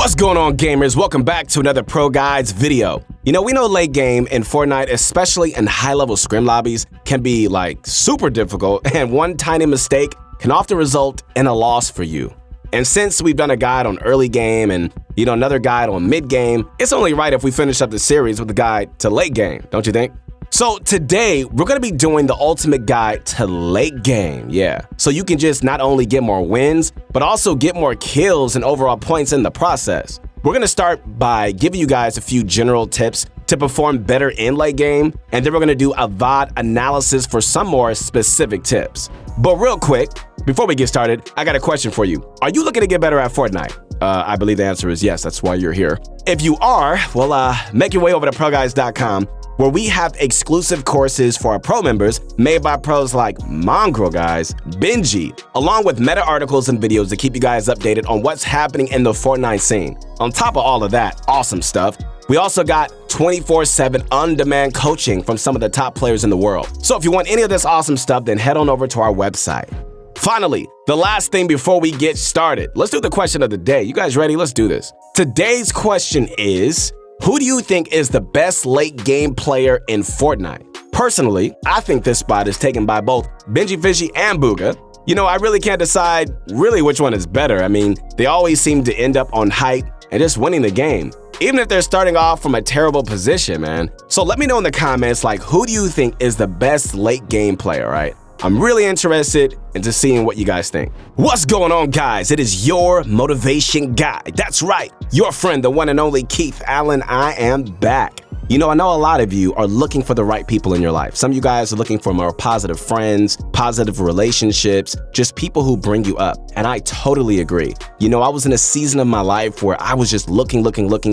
What's going on, gamers? Welcome back to another Pro Guides video. We know late game in Fortnite, especially in high-level scrim lobbies, can be super difficult, and one tiny mistake can often result in a loss for you. And since we've done a guide on early game and another guide on mid game, it's only right if we finish up the series with a guide to late game, don't you think? So today, we're going to be doing the ultimate guide to late game, so you can just not only get more wins, but also get more kills and overall points in the process. We're going to start by giving you guys a few general tips to perform better in late game, and then we're going to do a VOD analysis for some more specific tips. But real quick, before we get started, I got a question for you. Are you looking to get better at Fortnite? I believe the answer is yes, that's why you're here. If you are, well, make your way over to ProGuides.com, where we have exclusive courses for our pro members made by pros like Mongrel Guys, Benji, along with meta articles and videos to keep you guys updated on what's happening in the Fortnite scene. On top of all of that awesome stuff, we also got 24/7 on-demand coaching from some of the top players in the world. So if you want any of this awesome stuff, then head on over to our website. Finally, the last thing before we get started, let's do the question of the day. You guys ready? Let's do this. Today's question is, who do you think is the best late game player in Fortnite? Personally, I think this spot is taken by both Benji Fishy and Booga. I really can't decide which one is better. I mean, they always seem to end up on height and just winning the game, even if they're starting off from a terrible position, man. So let me know in the comments, who do you think is the best late game player, right? I'm really interested into seeing what you guys think. What's going on, guys? It is your motivation guy. That's right, your friend, the one and only Keith Allen. I am back. I know a lot of you are looking for the right people in your life. Some of you guys are looking for more positive friends, positive relationships, just people who bring you up. And I totally agree. I was in a season of my life where I was just looking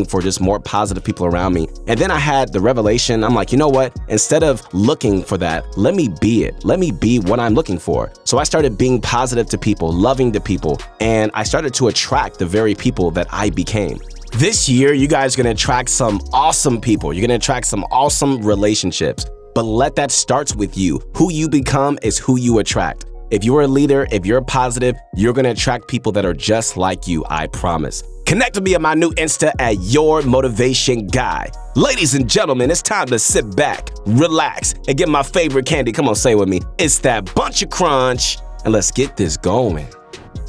for just more positive people around me. And then I had the revelation. I'm like, you know what? Instead of looking for that, let me be it. Let me be what I'm looking for. So I started being positive to people, loving the people, and I started to attract the very people that I became. This year, you guys are going to attract some awesome people. You're going to attract some awesome relationships. But let that start with you. Who you become is who you attract. If you're a leader, if you're positive, you're going to attract people that are just like you, I promise. Connect with me on my new Insta at Your Motivation Guy. Ladies and gentlemen, it's time to sit back, relax, and get my favorite candy. Come on, say it with me. It's that bunch of crunch, and let's get this going.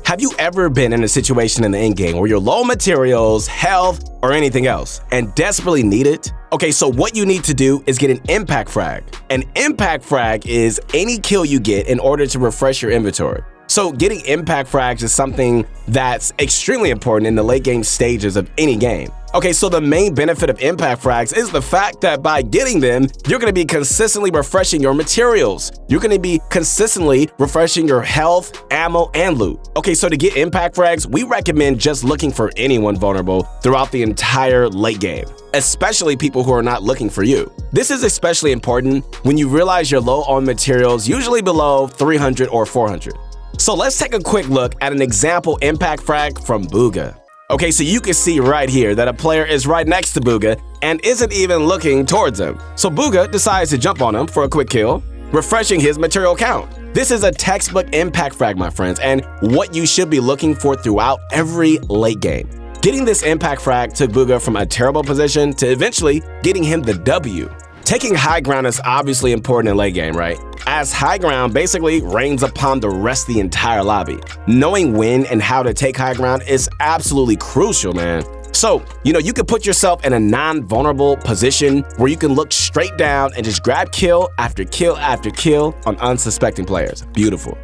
Have you ever been in a situation in the endgame where you're low on materials, health, or anything else, and desperately need it? Okay, so what you need to do is get an impact frag. An impact frag is any kill you get in order to refresh your inventory. So getting impact frags is something that's extremely important in the late game stages of any game. Okay, so the main benefit of impact frags is the fact that by getting them, you're going to be consistently refreshing your materials. You're going to be consistently refreshing your health, ammo, and loot. Okay, so to get impact frags, we recommend just looking for anyone vulnerable throughout the entire late game, especially people who are not looking for you. This is especially important when you realize you're low on materials, usually below 300 or 400. So let's take a quick look at an example impact frag from Booga. Okay, so you can see right here that a player is right next to Booga and isn't even looking towards him. So Booga decides to jump on him for a quick kill, refreshing his material count. This is a textbook impact frag, my friends, and what you should be looking for throughout every late game. Getting this impact frag took Booga from a terrible position to eventually getting him the W. Taking high ground is obviously important in late game, right? As high ground basically reigns upon the rest of the entire lobby. Knowing when and how to take high ground is absolutely crucial, man. So, you can put yourself in a non-vulnerable position where you can look straight down and just grab kill after kill after kill on unsuspecting players. Beautiful.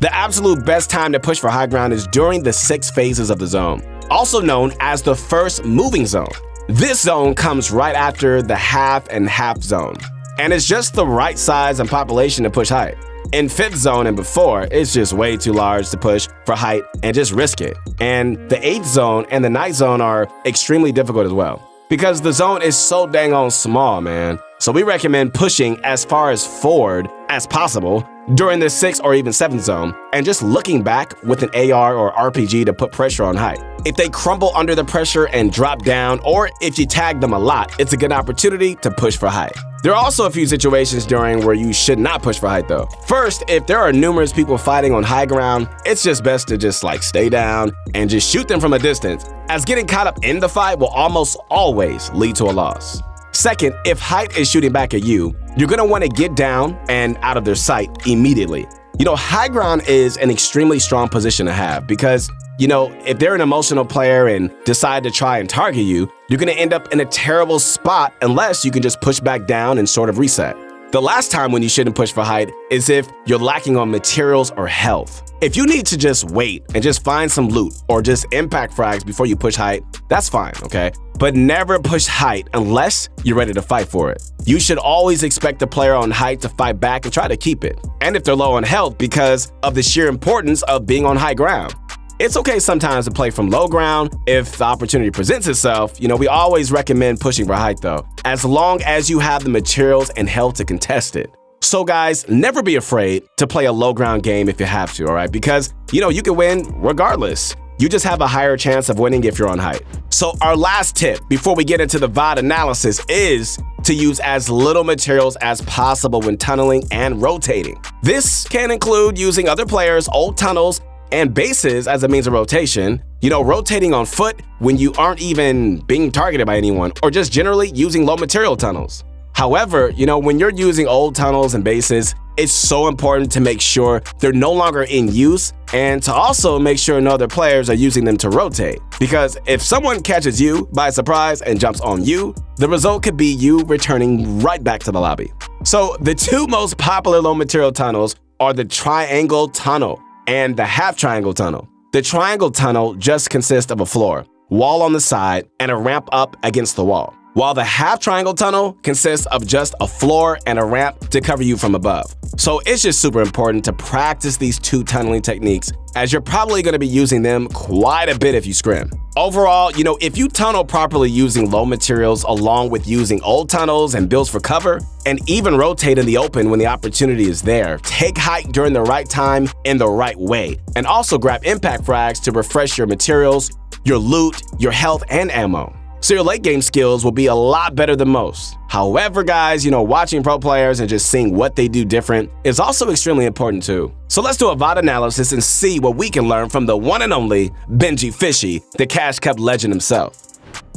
The absolute best time to push for high ground is during the 6 phases of the zone, also known as the first moving zone. This zone comes right after the half and half zone, and it's just the right size and population to push height. In 5th zone and before, it's just way too large to push for height and just risk it. And the 8th zone and the 9th zone are extremely difficult as well, because the zone is so dang on small, man. So we recommend pushing as far as forward as possible during the 6th or even 7th zone, and just looking back with an AR or RPG to put pressure on height. If they crumble under the pressure and drop down, or if you tag them a lot, it's a good opportunity to push for height. There are also a few situations during where you should not push for height though. First, if there are numerous people fighting on high ground, it's just best to just stay down and just shoot them from a distance, as getting caught up in the fight will almost always lead to a loss. Second, if height is shooting back at you, you're gonna wanna get down and out of their sight immediately. High ground is an extremely strong position to have because, if they're an emotional player and decide to try and target you, you're gonna end up in a terrible spot unless you can just push back down and sort of reset. The last time when you shouldn't push for height is if you're lacking on materials or health. If you need to just wait and just find some loot or just impact frags before you push height, that's fine, okay? But never push height unless you're ready to fight for it. You should always expect the player on height to fight back and try to keep it. And if they're low on health because of the sheer importance of being on high ground. It's okay sometimes to play from low ground if the opportunity presents itself. We always recommend pushing for height though, as long as you have the materials and health to contest it. So guys, never be afraid to play a low ground game if you have to, all right? Because, you can win regardless. You just have a higher chance of winning if you're on height. So our last tip before we get into the VOD analysis is to use as little materials as possible when tunneling and rotating. This can include using other players' old tunnels and bases as a means of rotation, rotating on foot when you aren't even being targeted by anyone, or just generally using low material tunnels. However, when you're using old tunnels and bases, it's so important to make sure they're no longer in use and to also make sure no other players are using them to rotate. Because if someone catches you by surprise and jumps on you, the result could be you returning right back to the lobby. So the two most popular low material tunnels are the triangle tunnel and the half triangle tunnel. The triangle tunnel just consists of a floor, wall on the side, and a ramp up against the wall, while the half triangle tunnel consists of just a floor and a ramp to cover you from above. So it's just super important to practice these two tunneling techniques, as you're probably going to be using them quite a bit if you scrim. Overall, if you tunnel properly using low materials along with using old tunnels and builds for cover, and even rotate in the open when the opportunity is there, take height during the right time in the right way, and also grab impact frags to refresh your materials, your loot, your health, and ammo. So your late game skills will be a lot better than most. However, guys, watching pro players and just seeing what they do different is also extremely important too. So let's do a VOD analysis and see what we can learn from the one and only Benji Fishy, the Cash Cup legend himself.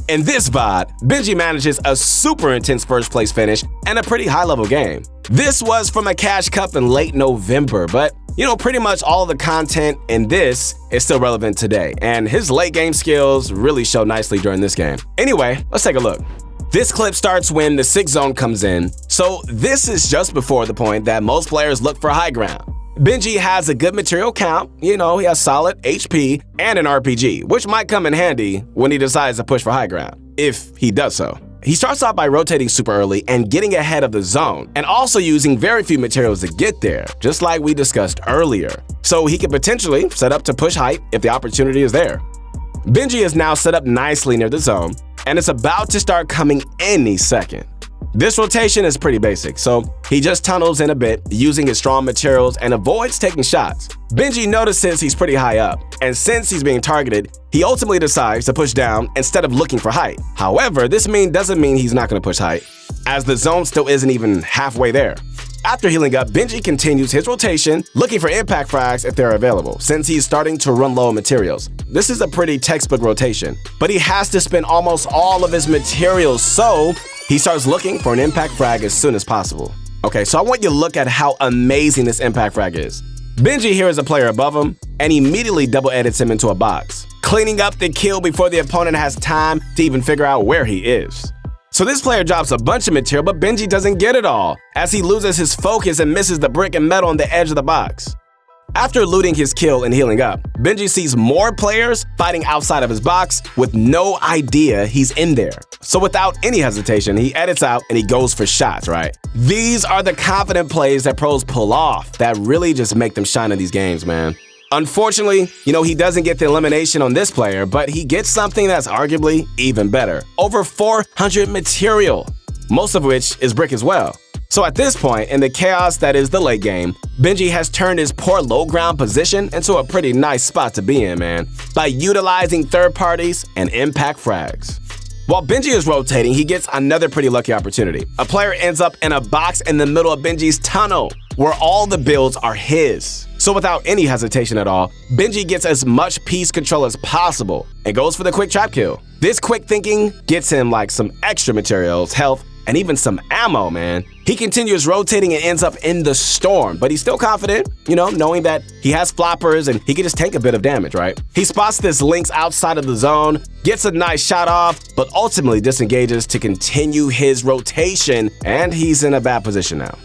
In this VOD, Benji manages a super intense first place finish and a pretty high level game. This was from a Cash Cup in late November, but pretty much all of the content in this is still relevant today, and his late game skills really show nicely during this game. Anyway, let's take a look. This clip starts when the 6 zone comes in, so this is just before the point that most players look for high ground. Benji has a good material count, he has solid HP and an RPG, which might come in handy when he decides to push for high ground, if he does so. He starts off by rotating super early and getting ahead of the zone, and also using very few materials to get there, just like we discussed earlier. So he could potentially set up to push height if the opportunity is there. Benji is now set up nicely near the zone, and it's about to start coming any second. This rotation is pretty basic, so he just tunnels in a bit using his strong materials and avoids taking shots. Benji notices he's pretty high up, and since he's being targeted, he ultimately decides to push down instead of looking for height. However, this doesn't mean he's not going to push height, as the zone still isn't even halfway there. After healing up, Benji continues his rotation, looking for impact frags if they're available, since he's starting to run low on materials. This is a pretty textbook rotation, but he has to spend almost all of his materials, so he starts looking for an impact frag as soon as possible. Okay, so I want you to look at how amazing this impact frag is. Benji hears a player above him and immediately double edits him into a box, cleaning up the kill before the opponent has time to even figure out where he is. So this player drops a bunch of material, but Benji doesn't get it all, as he loses his focus and misses the brick and metal on the edge of the box. After looting his kill and healing up, Benji sees more players fighting outside of his box with no idea he's in there. So without any hesitation, he edits out and he goes for shots, right? These are the confident plays that pros pull off that really just make them shine in these games, man. Unfortunately, he doesn't get the elimination on this player, but he gets something that's arguably even better. Over 400 material, most of which is brick as well. So at this point, in the chaos that is the late game, Benji has turned his poor low ground position into a pretty nice spot to be in, man, by utilizing third parties and impact frags. While Benji is rotating, he gets another pretty lucky opportunity. A player ends up in a box in the middle of Benji's tunnel, where all the builds are his. So without any hesitation at all, Benji gets as much piece control as possible and goes for the quick trap kill. This quick thinking gets him like some extra materials, health, and even some ammo, man. He continues rotating and ends up in the storm, but he's still confident, knowing that he has floppers and he can just take a bit of damage, right? He spots this Lynx outside of the zone, gets a nice shot off, but ultimately disengages to continue his rotation, and he's in a bad position now.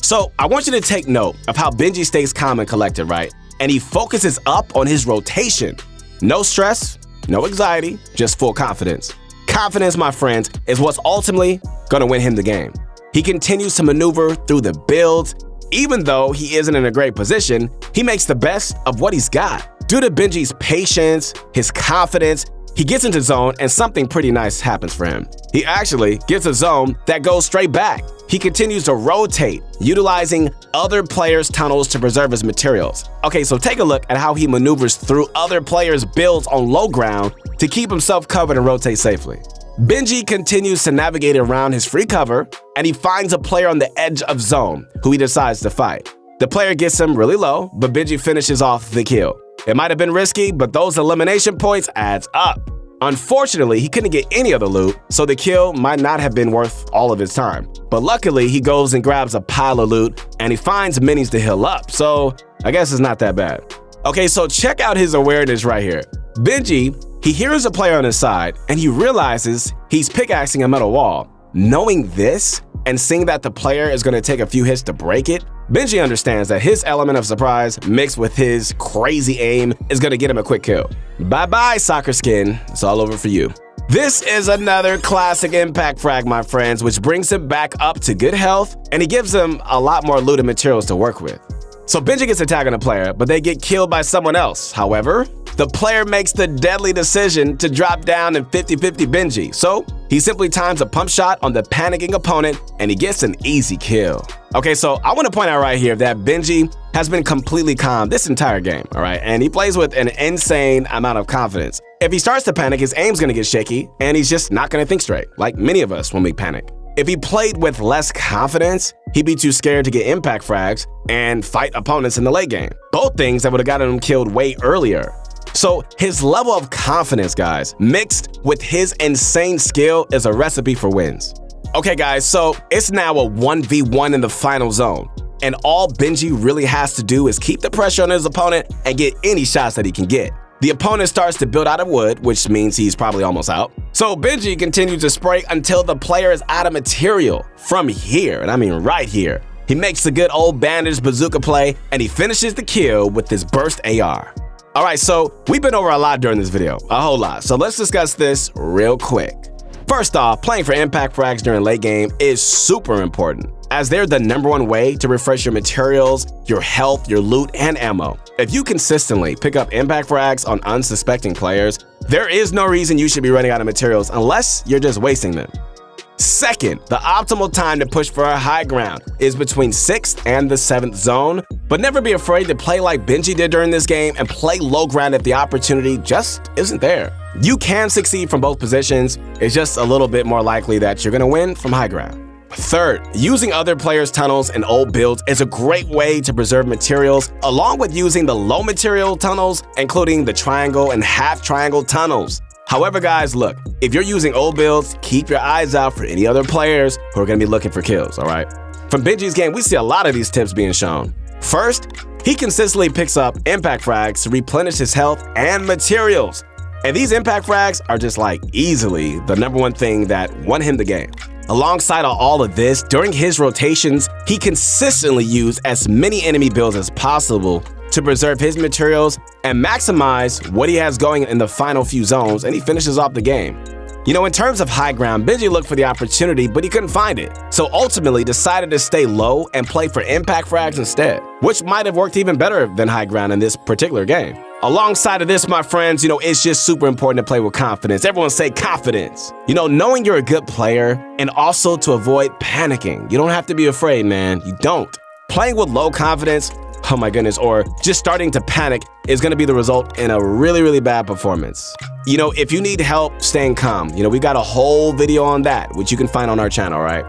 So I want you to take note of how Benji stays calm and collected, right? And he focuses up on his rotation. No stress, no anxiety, just full confidence. Confidence, my friends, is what's ultimately gonna win him the game. He continues to maneuver through the builds. Even though he isn't in a great position, he makes the best of what he's got. Due to Benji's patience, his confidence, he gets into zone and something pretty nice happens for him. He actually gets a zone that goes straight back. He continues to rotate, utilizing other players' tunnels to preserve his materials. Okay, so take a look at how he maneuvers through other players' builds on low ground to keep himself covered and rotate safely. Benji continues to navigate around his free cover, and he finds a player on the edge of zone who he decides to fight. The player gets him really low, but Benji finishes off the kill. It might have been risky, but those elimination points adds up. Unfortunately, he couldn't get any other loot, so the kill might not have been worth all of his time. But luckily, he goes and grabs a pile of loot, and he finds minis to heal up, so I guess it's not that bad. Okay, so check out his awareness right here. Benji, he hears a player on his side, and he realizes he's pickaxing a metal wall. Knowing this, and seeing that the player is going to take a few hits to break it, Benji understands that his element of surprise mixed with his crazy aim is going to get him a quick kill. Bye-bye, soccer skin. It's all over for you. This is another classic impact frag, my friends, which brings him back up to good health, and he gives him a lot more loot and materials to work with. So Benji gets a tag on a player, but they get killed by someone else. However, the player makes the deadly decision to drop down and 50-50 Benji. So he simply times a pump shot on the panicking opponent, and he gets an easy kill. Okay, so I want to point out right here that Benji has been completely calm this entire game, all right? And he plays with an insane amount of confidence. If he starts to panic, his aim's gonna get shaky, and he's just not gonna think straight, like many of us when we panic. If he played with less confidence, he'd be too scared to get impact frags and fight opponents in the late game. Both things that would have gotten him killed way earlier. So his level of confidence, guys, mixed with his insane skill is a recipe for wins. Okay, guys, so it's now a 1v1 in the final zone, and all Benji really has to do is keep the pressure on his opponent and get any shots that he can get. The opponent starts to build out of wood, which means he's probably almost out. So Benji continues to spray until the player is out of material. From here, and I mean right here, he makes the good old bandage bazooka play, and he finishes the kill with this burst AR. All right, so we've been over a lot during this video, a whole lot. So let's discuss this real quick. First off, playing for impact frags during late game is super important, as they're the #1 way to refresh your materials, your health, your loot, and ammo. If you consistently pick up impact frags on unsuspecting players, there is no reason you should be running out of materials unless you're just wasting them. Second, the optimal time to push for a high ground is between 6th and the 7th zone, but never be afraid to play like Benji did during this game and play low ground if the opportunity just isn't there. You can succeed from both positions, it's just a little bit more likely that you're gonna win from high ground. Third, using other players' tunnels and old builds is a great way to preserve materials, along with using the low material tunnels, including the triangle and half triangle tunnels. However, guys, look, if you're using old builds, keep your eyes out for any other players who are gonna be looking for kills, all right? From Benji's game, we see a lot of these tips being shown. First, he consistently picks up impact frags to replenish his health and materials. And these impact frags are just like easily the #1 thing that won him the game. Alongside all of this, during his rotations, he consistently used as many enemy builds as possible to preserve his materials and maximize what he has going in the final few zones, and he finishes off the game. You know, in terms of high ground, Benji looked for the opportunity, but he couldn't find it. So ultimately decided to stay low and play for impact frags instead, which might have worked even better than high ground in this particular game. Alongside of this, my friends, it's just super important to play with confidence. Everyone say confidence. Knowing you're a good player, and also to avoid panicking. You don't have to be afraid, man. You don't. Playing with low confidence oh my goodness, or just starting to panic is going to be the result in a really, really bad performance. You know, if you need help staying calm, you know, we got a whole video on that, which you can find on our channel, right?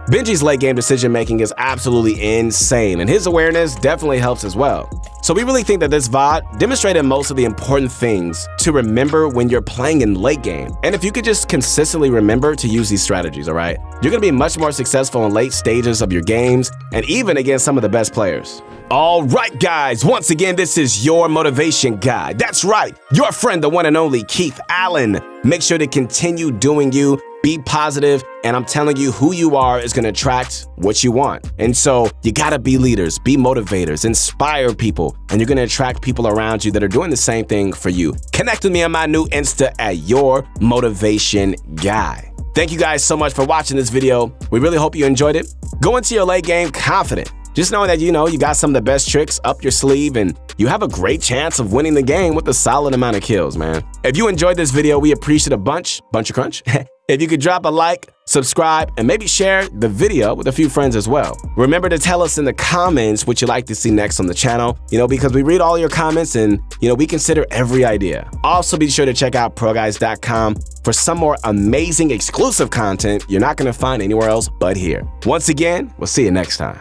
Benji's late game decision making is absolutely insane, and his awareness definitely helps as well. So we really think that this VOD demonstrated most of the important things to remember when you're playing in late game. And if you could just consistently remember to use these strategies, all right, you're gonna be much more successful in late stages of your games and even against some of the best players. All right, guys, once again, this is your motivation guide. That's right, your friend, the one and only Keith Allen. Make sure to continue doing you. Be positive, and I'm telling you, who you are is going to attract what you want. And so you got to be leaders, be motivators, inspire people, and you're going to attract people around you that are doing the same thing for you. Connect with me on my new Insta at Your Motivation Guy. Thank you guys so much for watching this video. We really hope you enjoyed it. Go into your late game confident. Just knowing that, you know, you got some of the best tricks up your sleeve and you have a great chance of winning the game with a solid amount of kills, man. If you enjoyed this video, we appreciate a bunch of crunch. If you could drop a like, subscribe, and maybe share the video with a few friends as well. Remember to tell us in the comments what you'd like to see next on the channel, you know, because we read all your comments and, you know, we consider every idea. Also, be sure to check out ProGuides.com for some more amazing exclusive content you're not going to find anywhere else but here. Once again, we'll see you next time.